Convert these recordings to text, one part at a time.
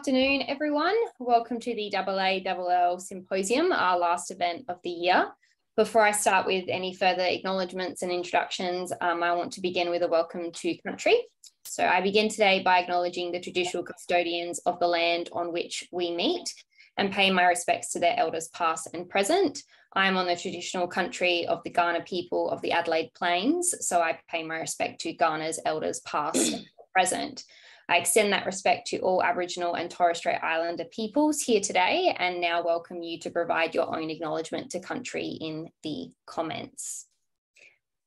afternoon, everyone. Welcome to the AALL Symposium, our last event of the year. Before I start with any further acknowledgements and introductions, I want to begin with a welcome to country. So I begin today by acknowledging the traditional custodians of the land on which we meet and pay my respects to their elders past and present. I am on the traditional country of the Kaurna people of the Adelaide Plains, so I pay my respect to Ghana's elders past and present. I extend that respect to all Aboriginal and Torres Strait Islander peoples here today, and now welcome you to provide your own acknowledgement to country in the comments.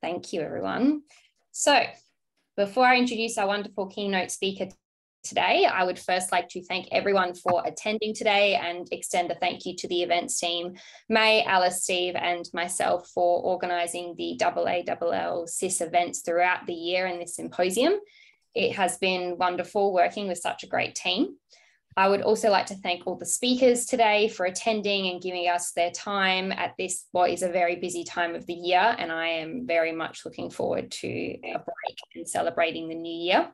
Thank you, everyone. So before I introduce our wonderful keynote speaker today, I would first like to thank everyone for attending today and extend a thank you to the events team, May, Alice, Steve, and myself for organising the AALL SIS events throughout the year in this symposium. It has been wonderful working with such a great team. I would also like to thank all the speakers today for attending and giving us their time at this, what is a very busy time of the year, and I am very much looking forward to a break and celebrating the new year.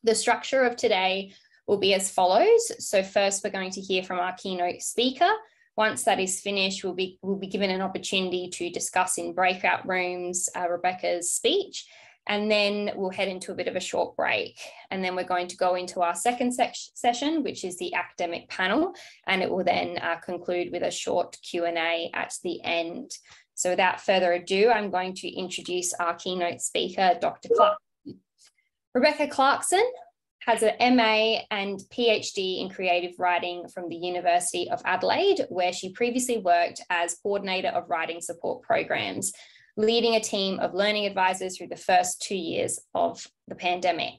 The structure of today will be as follows. So first, we're going to hear from our keynote speaker. Once that is finished, we'll be given an opportunity to discuss in breakout rooms Rebekah's speech, and then we'll head into a bit of a short break. And then we're going to go into our second session, which is the academic panel, and it will then conclude with a short Q&A at the end. So without further ado, I'm going to introduce our keynote speaker, Dr. Clarkson. Rebekah Clarkson has an MA and PhD in creative writing from the University of Adelaide, where she previously worked as coordinator of writing support programs, leading a team of learning advisors through the first 2 years of the pandemic.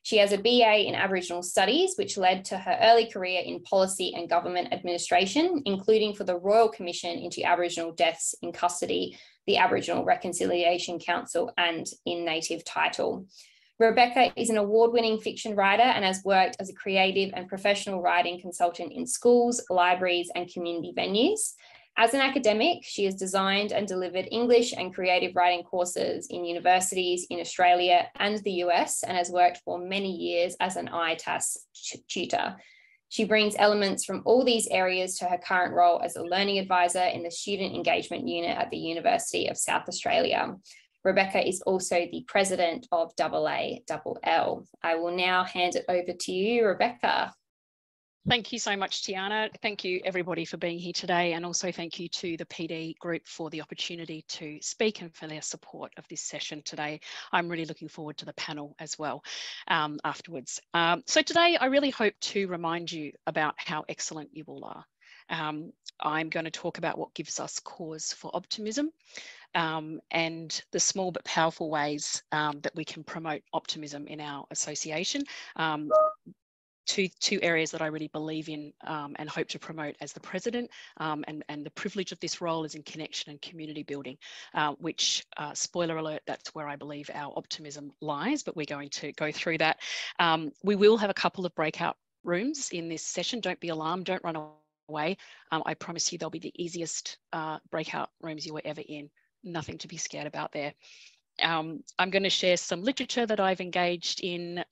She has a BA in Aboriginal Studies, which led to her early career in policy and government administration, including for the Royal Commission into Aboriginal Deaths in Custody, the Aboriginal Reconciliation Council, and in native title. Rebekah is an award-winning fiction writer and has worked as a creative and professional writing consultant in schools, libraries, and community venues. As an academic, she has designed and delivered English and creative writing courses in universities in Australia and the US, and has worked for many years as an ITAS tutor. She brings elements from all these areas to her current role as a learning advisor in the Student Engagement Unit at the University of South Australia. Rebekah is also the president of AALL. I will now hand it over to you, Rebekah. Thank you so much, Tiana. Thank you, everybody, for being here today. And also thank you to the PD group for the opportunity to speak and for their support of this session today. I'm really looking forward to the panel as well afterwards. So today, I really hope to remind you about how excellent you all are. I'm going to talk about what gives us cause for optimism and the small but powerful ways that we can promote optimism in our association. Two areas that I really believe in and hope to promote as the president, and the privilege of this role is in connection and community building, which, spoiler alert, that's where I believe our optimism lies, but we're going to go through that. We will have a couple of breakout rooms in this session. Don't be alarmed, don't run away. I promise you they'll be the easiest breakout rooms you were ever in. Nothing to be scared about there. I'm going to share some literature that I've engaged in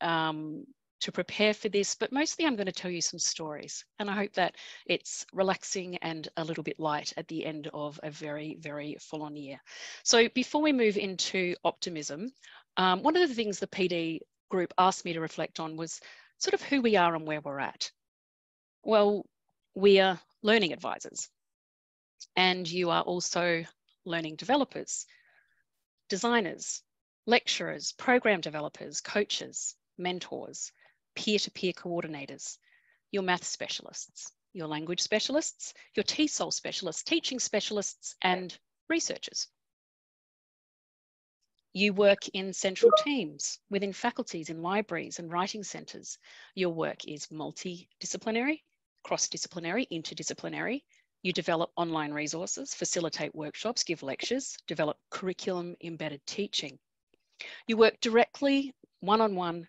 to prepare for this, but mostly I'm going to tell you some stories, and I hope that it's relaxing and a little bit light at the end of a very, very full-on year. So before we move into optimism, one of the things the PD group asked me to reflect on was sort of who we are and where we're at. Well, we are learning advisors, and you are also learning developers, designers, lecturers, program developers, coaches, mentors, peer-to-peer coordinators, your math specialists, your language specialists, your TESOL specialists, teaching specialists, and researchers. You work in central teams, within faculties, in libraries and writing centres. Your work is multidisciplinary, cross-disciplinary, interdisciplinary. You develop online resources, facilitate workshops, give lectures, develop curriculum-embedded teaching. You work directly, one-on-one,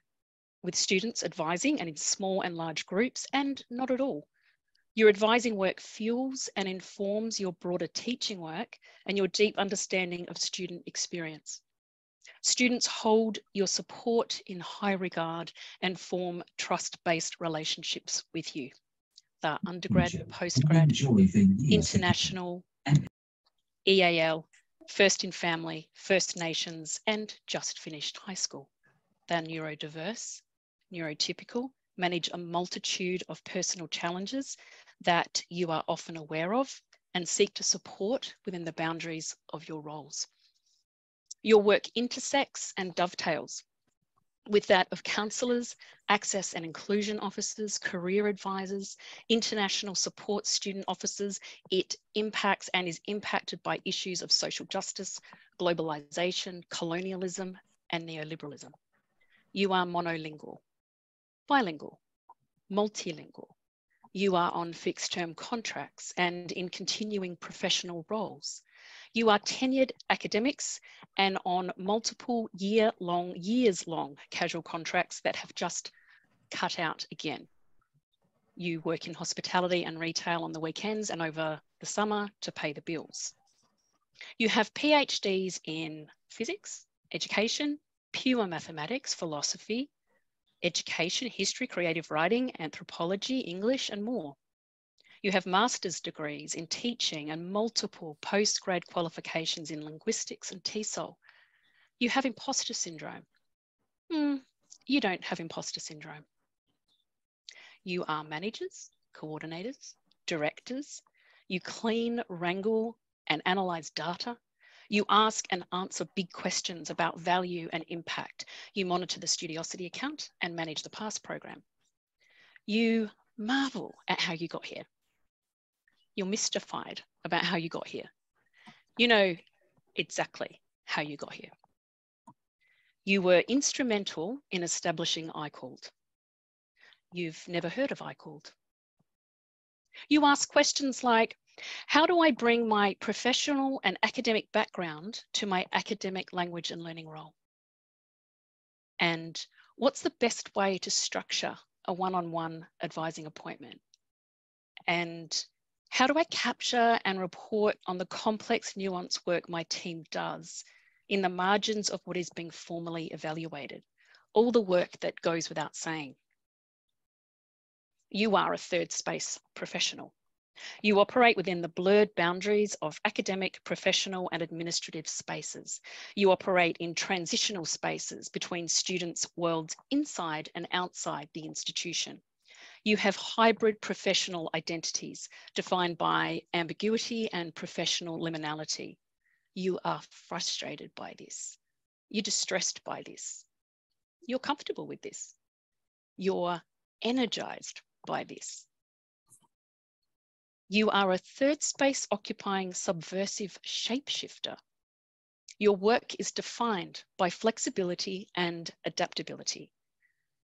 with students advising and in small and large groups, and not at all. Your advising work fuels and informs your broader teaching work and your deep understanding of student experience. Students hold your support in high regard and form trust-based relationships with you. The undergrad, postgrad, international, EAL, First in Family, First Nations, and just finished high school. They're neurodiverse, neurotypical, manage a multitude of personal challenges that you are often aware of and seek to support within the boundaries of your roles. Your work intersects and dovetails with that of counsellors, access and inclusion officers, career advisors, international support student officers. It impacts and is impacted by issues of social justice, globalisation, colonialism, and neoliberalism. You are monolingual, bilingual, multilingual. You are on fixed-term contracts and in continuing professional roles. You are tenured academics and on multiple years-long casual contracts that have just cut out again. You work in hospitality and retail on the weekends and over the summer to pay the bills. You have PhDs in physics, education, pure mathematics, philosophy, education, history, creative writing, anthropology, English, and more. You have master's degrees in teaching and multiple postgrad qualifications in linguistics and TESOL. You have imposter syndrome. You don't have imposter syndrome. You are managers, coordinators, directors. You clean, wrangle, and analyze data. You ask and answer big questions about value and impact. You monitor the Studiosity account and manage the PASS program. You marvel at how you got here. You're mystified about how you got here. You know exactly how you got here. You were instrumental in establishing iCalled. You've never heard of iCalled. You ask questions like, how do I bring my professional and academic background to my academic language and learning role? And what's the best way to structure a one-on-one advising appointment? And how do I capture and report on the complex, nuanced work my team does in the margins of what is being formally evaluated? All the work that goes without saying. You are a third space professional. You operate within the blurred boundaries of academic, professional, and administrative spaces. You operate in transitional spaces between students' worlds inside and outside the institution. You have hybrid professional identities defined by ambiguity and professional liminality. You are frustrated by this. You're distressed by this. You're comfortable with this. You're energized by this. You are a third space occupying subversive shapeshifter. Your work is defined by flexibility and adaptability.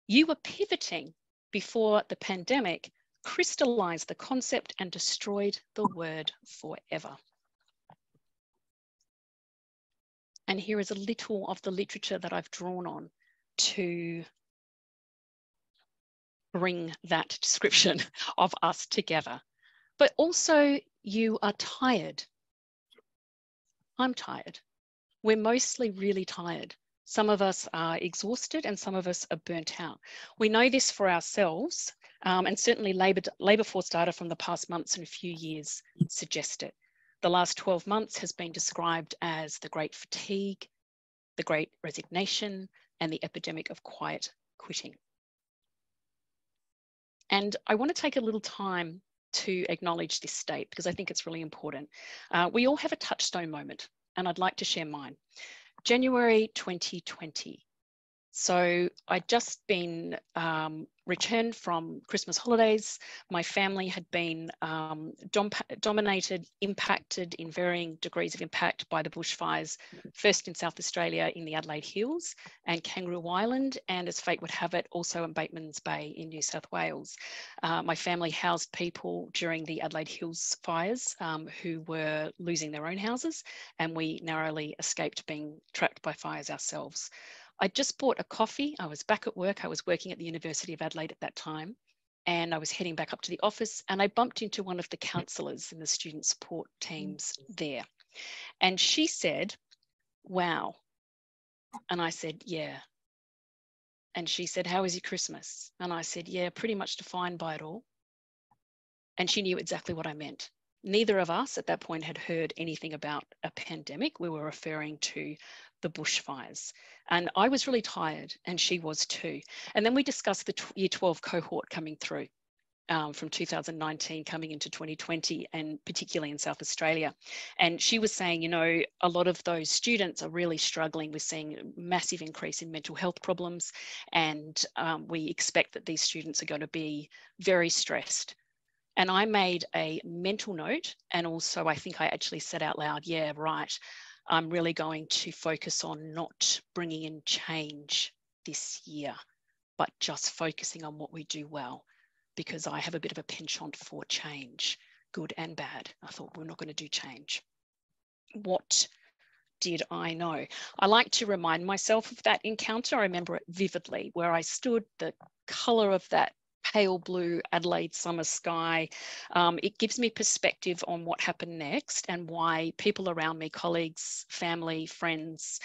You were pivoting before the pandemic crystallized the concept and destroyed the word forever. And here is a little of the literature that I've drawn on to bring that description of us together. But also, you are tired. I'm tired. We're mostly really tired. Some of us are exhausted and some of us are burnt out. We know this for ourselves, and certainly labour force data from the past months and a few years suggest it. The last 12 months has been described as the great fatigue, the great resignation, and the epidemic of quiet quitting. And I want to take a little time to acknowledge this state because I think it's really important. We all have a touchstone moment, and I'd like to share mine. January 2020. So I'd just been returned from Christmas holidays. My family had been dominated, impacted in varying degrees of impact by the bushfires, first in South Australia in the Adelaide Hills and Kangaroo Island, and as fate would have it, also in Bateman's Bay in New South Wales. My family housed people during the Adelaide Hills fires who were losing their own houses, and we narrowly escaped being trapped by fires ourselves. I just bought a coffee. I was back at work. I was working at the University of Adelaide at that time, and I was heading back up to the office, and I bumped into one of the counsellors in the student support teams there. And she said, wow, And I said, yeah. And she said, how was your Christmas? And I said, yeah, pretty much defined by it all. And she knew exactly what I meant. Neither of us at that point had heard anything about a pandemic. We were referring to the bushfires. And I was really tired, and she was too. And then we discussed the year 12 cohort coming through. From 2019 coming into 2020, and particularly in South Australia. And she was saying, you know, a lot of those students are really struggling. We're seeing a massive increase in mental health problems, and we expect that these students are going to be very stressed. And I made a mental note, and also I think I actually said out loud, yeah, right, I'm really going to focus on not bringing in change this year, but just focusing on what we do well, because I have a bit of a penchant for change, good and bad. I thought, we're not going to do change. What did I know? I like to remind myself of that encounter. I remember it vividly, where I stood, the colour of that pale blue Adelaide summer sky. It gives me perspective on what happened next and why people around me, colleagues, family, friends,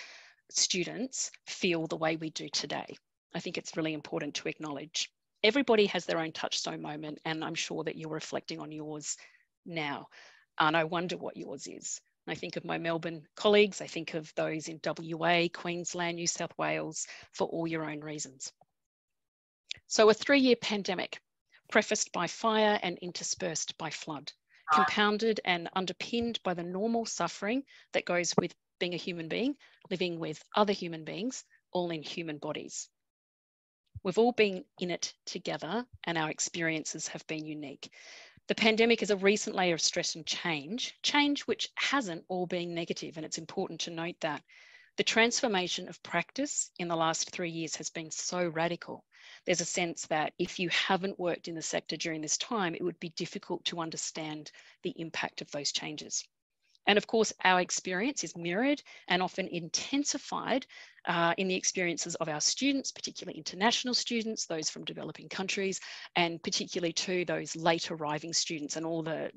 students, feel the way we do today. I think it's really important to acknowledge. Everybody has their own touchstone moment, and I'm sure that you're reflecting on yours now. And I wonder what yours is. I think of my Melbourne colleagues, I think of those in WA, Queensland, New South Wales, for all your own reasons. So a 3-year pandemic, prefaced by fire and interspersed by flood, compounded and underpinned by the normal suffering that goes with being a human being, living with other human beings, all in human bodies. We've all been in it together, and our experiences have been unique. The pandemic is a recent layer of stress and change which hasn't all been negative, and it's important to note that. The transformation of practice in the last 3 years has been so radical. There's a sense that if you haven't worked in the sector during this time, it would be difficult to understand the impact of those changes. And of course, our experience is mirrored and often intensified in the experiences of our students, particularly international students, those from developing countries, and particularly to those late arriving students and all the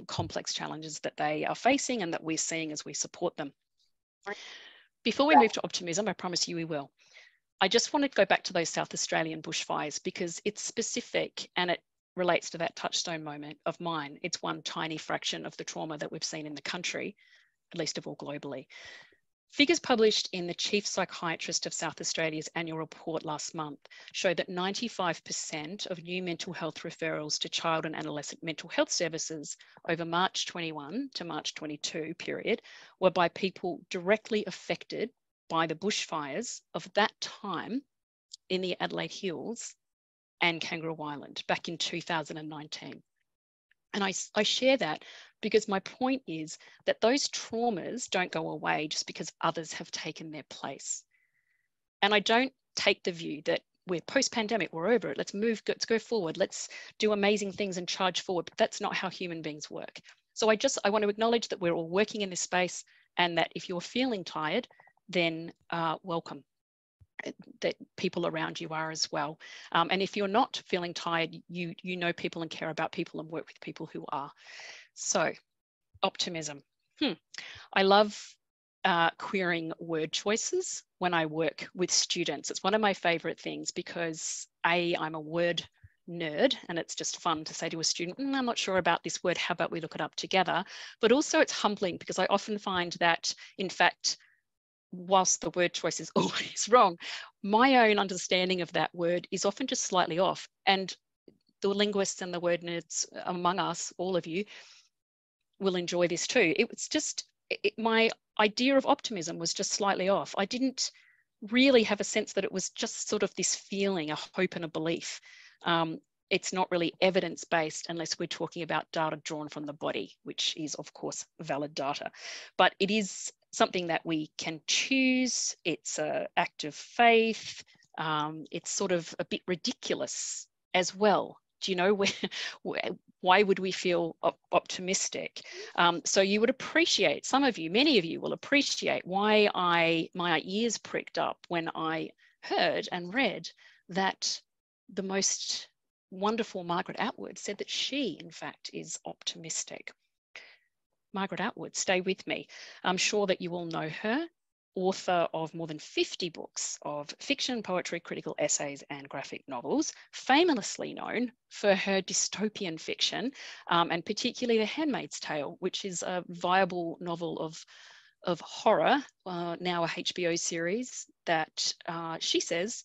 complex challenges that they are facing and that we're seeing as we support them. Before we move to optimism, I promise you we will, I just want to go back to those South Australian bushfires, because it's specific and it relates to that touchstone moment of mine. It's one tiny fraction of the trauma that we've seen in the country, at least of all globally. Figures published in the Chief Psychiatrist of South Australia's annual report last month show that 95% of new mental health referrals to child and adolescent mental health services over March 21 to March 22 period were by people directly affected by the bushfires of that time in the Adelaide Hills and Kangaroo Island back in 2019. And I share that because my point is that those traumas don't go away just because others have taken their place. And I don't take the view that we're post-pandemic, we're over it, let's go forward, let's do amazing things and charge forward. But that's not how human beings work. So I want to acknowledge that we're all working in this space, and that if you're feeling tired, then welcome. That people around you are as well. And if you're not feeling tired, you know people and care about people and work with people who are. So optimism. I love querying word choices when I work with students. It's one of my favorite things because I'm a word nerd, and it's just fun to say to a student, I'm not sure about this word, how about we look it up together? But also it's humbling because I often find that, in fact, whilst the word choice is always wrong, my own understanding of that word is often just slightly off. And the linguists and the word nerds among us, all of you, will enjoy this too. It was just, my idea of optimism was just slightly off. I didn't really have a sense that it was just sort of this feeling, a hope and a belief. It's not really evidence-based unless we're talking about data drawn from the body, which is, of course, valid data. But it is something that we can choose. It's an act of faith. It's sort of a bit ridiculous as well. Do you know why would we feel optimistic? So you would appreciate, some of you, many of you will appreciate why my ears pricked up when I heard and read that the most wonderful Margaret Atwood said that she, in fact, is optimistic. Margaret Atwood, stay with me. I'm sure that you all know her. author of more than 50 books of fiction, poetry, critical essays, and graphic novels, famously known for her dystopian fiction, and particularly The Handmaid's Tale, which is a viable novel of horror, now a HBO series that she says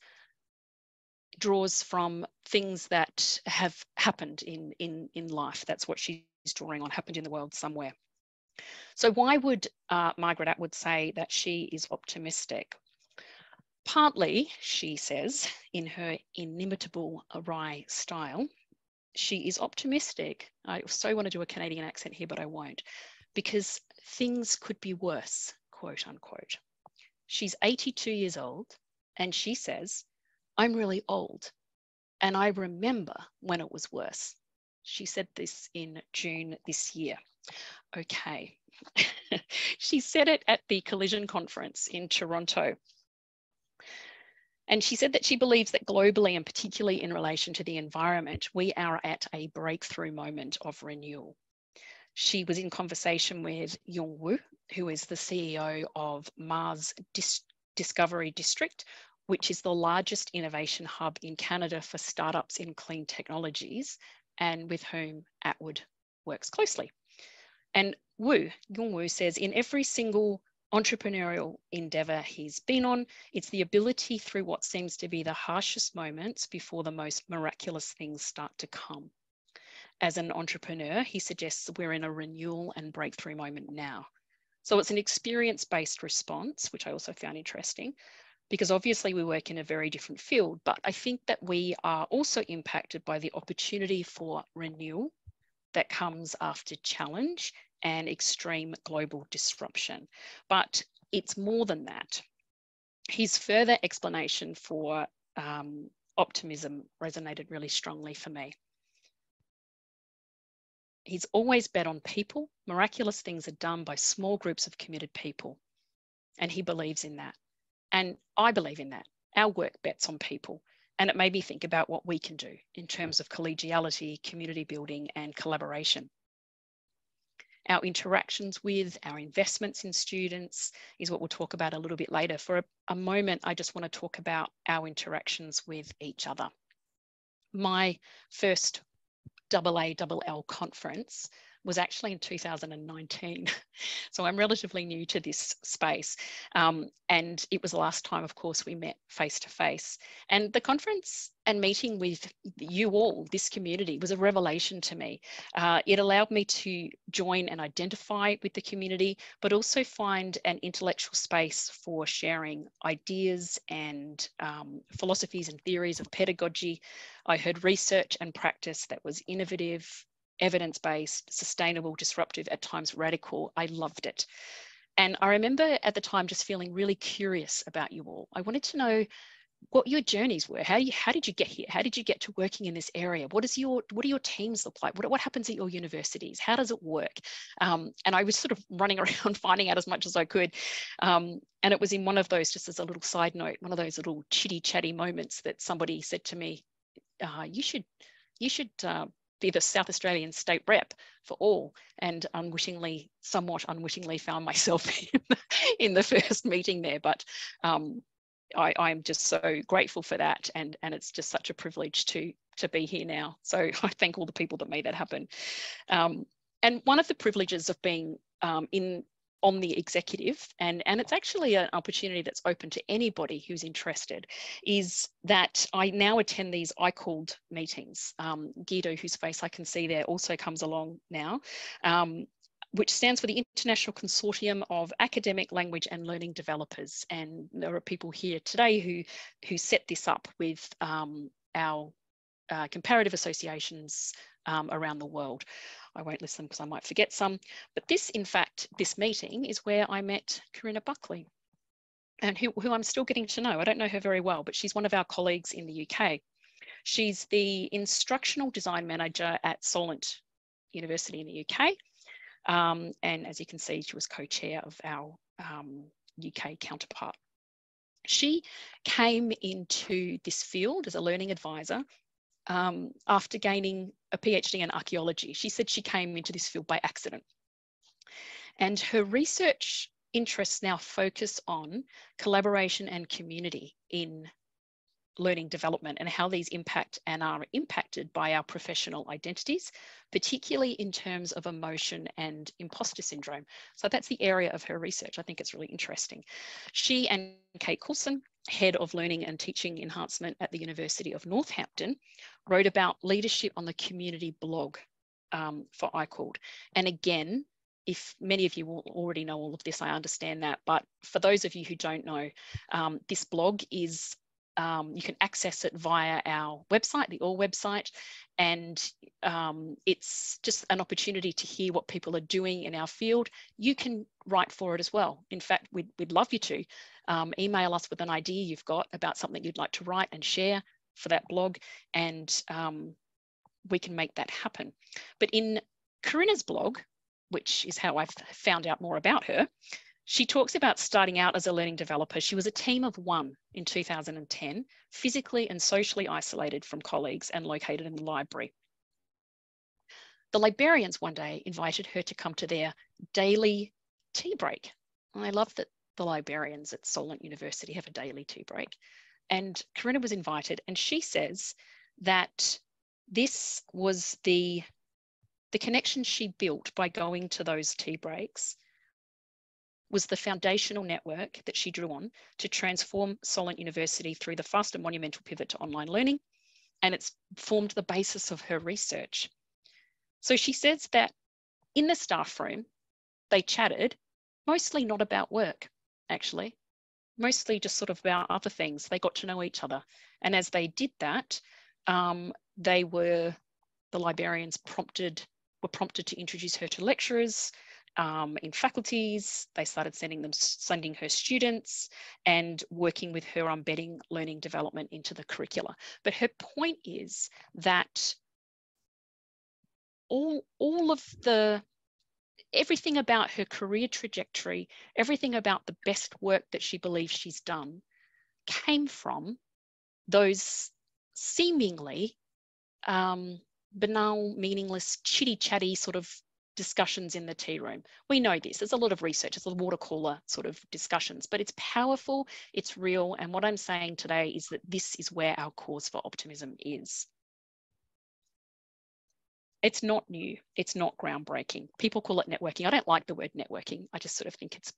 draws from things that have happened in life. That's what she's drawing on, happened in the world somewhere. So why would Margaret Atwood say that she is optimistic? Partly, she says, in her inimitable wry style, she is optimistic. I so want to do a Canadian accent here, but I won't, because things could be worse, quote unquote. She's 82 years old, and she says, I'm really old, and I remember when it was worse. She said this in June this year. Okay. She said it at the Collision Conference in Toronto. And she said that she believes that globally, and particularly in relation to the environment, we are at a breakthrough moment of renewal. She was in conversation with Yung Wu, who is the CEO of Mars Discovery District, which is the largest innovation hub in Canada for startups in clean technologies, and with whom Atwood works closely. And Yung Wu says, in every single entrepreneurial endeavor he's been on, it's the ability through what seems to be the harshest moments before the most miraculous things start to come. As an entrepreneur, he suggests we're in a renewal and breakthrough moment now. So it's an experience-based response, which I also found interesting, because obviously we work in a very different field, but I think that we are also impacted by the opportunity for renewal that comes after challenge and extreme global disruption. But it's more than that. His further explanation for optimism resonated really strongly for me. He's always bet on people. Miraculous things are done by small groups of committed people. And he believes in that. And I believe in that. Our work bets on people. And it made me think about what we can do in terms of collegiality, community building, and collaboration. Our interactions with, our investments in students is what we'll talk about a little bit later. For a moment, I just want to talk about our interactions with each other. My first AALL conference was actually in 2019. So I'm relatively new to this space. And it was the last time, of course, we met face to face. And the conference and meeting with you all, this community, was a revelation to me. It allowed me to join and identify with the community, but also find an intellectual space for sharing ideas and philosophies and theories of pedagogy. I heard research and practice that was innovative, evidence-based, sustainable, disruptive, at times radical. I loved it. And I remember at the time just feeling really curious about you all. I wanted to know what your journeys were. How did you get here? How did you get to working in this area? What do your teams look like? What happens at your universities? How does it work? And I was sort of running around finding out as much as I could. And it was in one of those, just as a little side note, one of those little chitty chatty moments that somebody said to me, you should be the South Australian state rep for AALL, and somewhat unwittingly found myself in the first meeting there. But I'm just so grateful for that, and it's just such a privilege to be here now. So I thank all the people that made that happen. And one of the privileges of being on the executive, and it's actually an opportunity that's open to anybody who's interested, is that I now attend these I-called meetings. Guido, whose face I can see there, also comes along now, which stands for the International Consortium of Academic Language and Learning Developers. And there are people here today who set this up with our comparative associations around the world. I won't list them because I might forget some, but this meeting is where I met Corinna Buckley, and who I'm still getting to know. I don't know her very well, but she's one of our colleagues in the UK. She's the instructional design manager at Solent University in the UK. And as you can see, she was co-chair of our UK counterpart. She came into this field as a learning advisor after gaining a PhD in archaeology. She said she came into this field by accident. And her research interests now focus on collaboration and community in learning development and how these impact and are impacted by our professional identities, particularly in terms of emotion and imposter syndrome. So that's the area of her research. I think it's really interesting. She and Kate Coulson, Head of Learning and Teaching Enhancement at the University of Northampton, wrote about leadership on the community blog for iCalled. And again, if many of you already know all of this, I understand that. But for those of you who don't know, this blog is you can access it via our website, the AALL website, and it's just an opportunity to hear what people are doing in our field. You can write for it as well. In fact, we'd love you to email us with an idea you've got about something you'd like to write and share for that blog, and we can make that happen. But in Corinna's blog, which is how I've found out more about her, she talks about starting out as a learning developer. She was a team of one in 2010, physically and socially isolated from colleagues and located in the library. The librarians one day invited her to come to their daily tea break. And I love that the librarians at Solent University have a daily tea break. And Corinna was invited, and she says that this was the connection she built by going to those tea breaks was the foundational network that she drew on to transform Solent University through the fast and monumental pivot to online learning, and it's formed the basis of her research. So she says that in the staff room, they chatted, mostly not about work, actually, mostly just sort of about other things. They got to know each other. And as they did that, the librarians were prompted to introduce her to lecturers in faculties. They started sending her students and working with her on embedding learning development into the curricula. But her point is that everything about her career trajectory, everything about the best work that she believes she's done came from those seemingly banal, meaningless, chitty-chatty sort of discussions in the tea room. We know this. There's a lot of research. It's a water cooler sort of discussions, but it's powerful, it's real. And what I'm saying today is that this is where our cause for optimism is. It's not new. It's not groundbreaking. People call it networking. I don't like the word networking. I just sort of think it's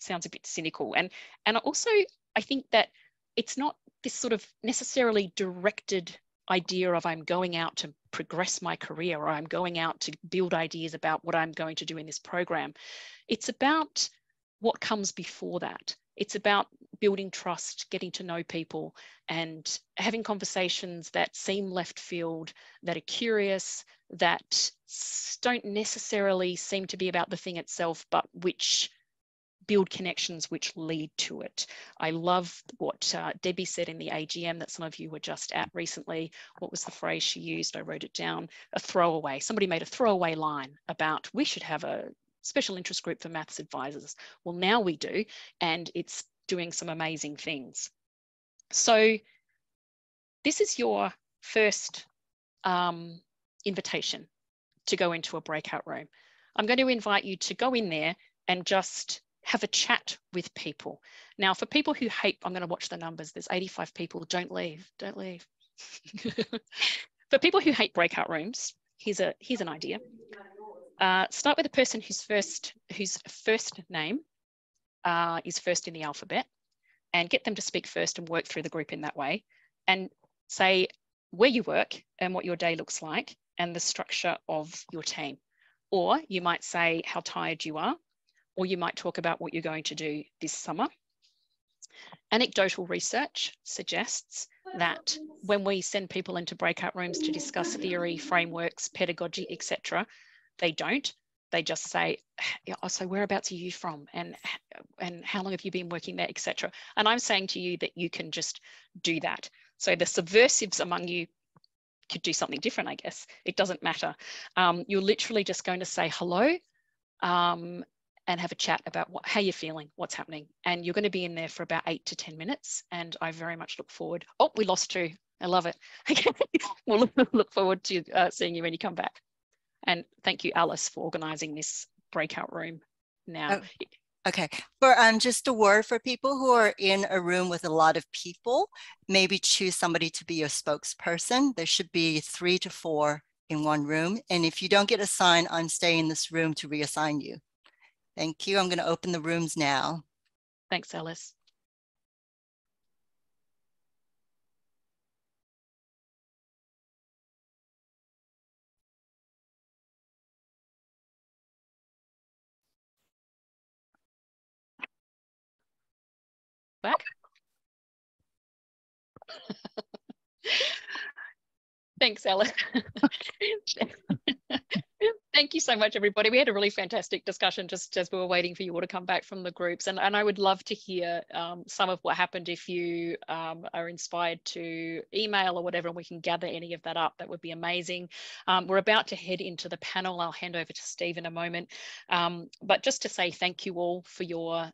sounds a bit cynical. And also, I think that it's not this sort of necessarily directed idea of I'm going out to progress my career, or I'm going out to build ideas about what I'm going to do in this program. It's about what comes before that. It's about building trust, getting to know people, and having conversations that seem left field, that are curious, that don't necessarily seem to be about the thing itself, but which build connections which lead to it. I love what Debbie said in the AGM that some of you were just at recently. What was the phrase she used? I wrote it down. A throwaway. Somebody made a throwaway line about we should have a special interest group for maths advisors. Well, now we do, and it's doing some amazing things. So this is your first invitation to go into a breakout room. I'm going to invite you to go in there and just have a chat with people. Now, for people who hate, I'm going to watch the numbers. There's 85 people. Don't leave. Don't leave. For people who hate breakout rooms, here's an idea. Start with a person whose first name is first in the alphabet, and get them to speak first and work through the group in that way, and say where you work and what your day looks like and the structure of your team. Or you might say how tired you are, or you might talk about what you're going to do this summer. Anecdotal research suggests that when we send people into breakout rooms to discuss theory, frameworks, pedagogy, etc., they don't. They just say, oh, so whereabouts are you from? And how long have you been working there, etc. And I'm saying to you that you can just do that. So the subversives among you could do something different, I guess. It doesn't matter. You're literally just going to say hello, and have a chat about how you're feeling, what's happening. And you're going to be in there for about 8 to 10 minutes. And I very much look forward. Oh, we lost 2. I love it. We'll look forward to seeing you when you come back. And thank you, Alice, for organising this breakout room now. Okay, for just a word for people who are in a room with a lot of people, maybe choose somebody to be your spokesperson. There should be 3 to 4 in one room. And if you don't get assigned, I'm staying in this room to reassign you. Thank you. I'm going to open the rooms now. Thanks, Alice. Back. Thanks, Alice. Thank you so much, everybody. We had a really fantastic discussion just as we were waiting for you all to come back from the groups. And I would love to hear some of what happened. If you are inspired to email or whatever, and we can gather any of that up, that would be amazing. We're about to head into the panel. I'll hand over to Steve in a moment. But just to say thank you all for your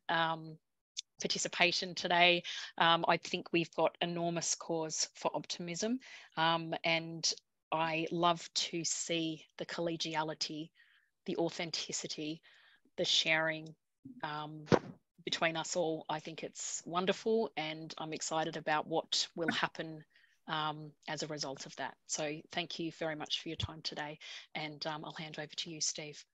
participation today. I think we've got enormous cause for optimism, and I love to see the collegiality, the authenticity, the sharing between us all. I think it's wonderful, and I'm excited about what will happen as a result of that. So thank you very much for your time today, and I'll hand over to you, Steve.